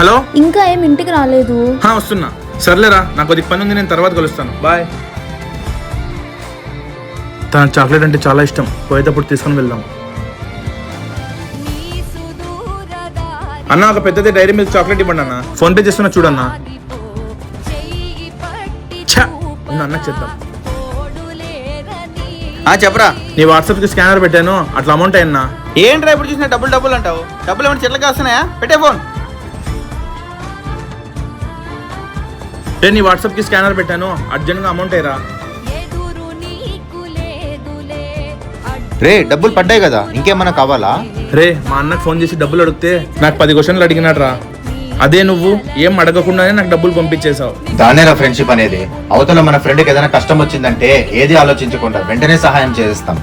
Hello, ఇంకా ఏం ఇంటికి రాలేదు. వస్తున్నా. సర్లేరా, నాకు కొద్ది పని ఉంది, నేను తర్వాత కలుస్తాను. బాయ్. తనకు చాక్లెట్ అంటే చాలా ఇష్టం. పోయేటప్పుడు తీసుకొని వెళ్దాం. అన్న, ఒక పెద్దది డైరీ మిల్క్ చాక్లెట్ ఇవ్వండి అన్న. ఫోన్ పే చేస్తున్నా చూడన్నా. అన్నకు చేద్దాం. చెప్పరా. నీ వాట్సాప్ కి స్కానర్ పెట్టాను, అట్లా అమౌంట్ అయ్యన్నా. ఏంట్రా ఇప్పుడు చూసినా డబ్బులు అంటావు? డబ్బులు ఏమైనా చెట్లకి వస్తున్నాయా? పెట్టే ఫోన్. నీ వాట్సాప్ కి స్కానర్ పెట్టాను, అర్జెంట్ గా అమౌంట్ అయ్యరా. రే, డబ్బులు పడ్డాయి కదా, ఇంకేమన్నా కావాలా? రే, మా అన్నకు ఫోన్ చేసి డబ్బులు అడిగితే నాకు 10 క్వశ్చన్లు అడిగినాడు రా. అదే నువ్వు ఏం అడగకుండానే నాకు డబ్బులు పంపించేశావు. దానేరా ఫ్రెండ్షిప్ అనేది. అవతల మన ఫ్రెండ్కి ఏదైనా కష్టం వచ్చిందంటే ఏది ఆలోచించకుండా వెంటనే సహాయం చేస్తాం.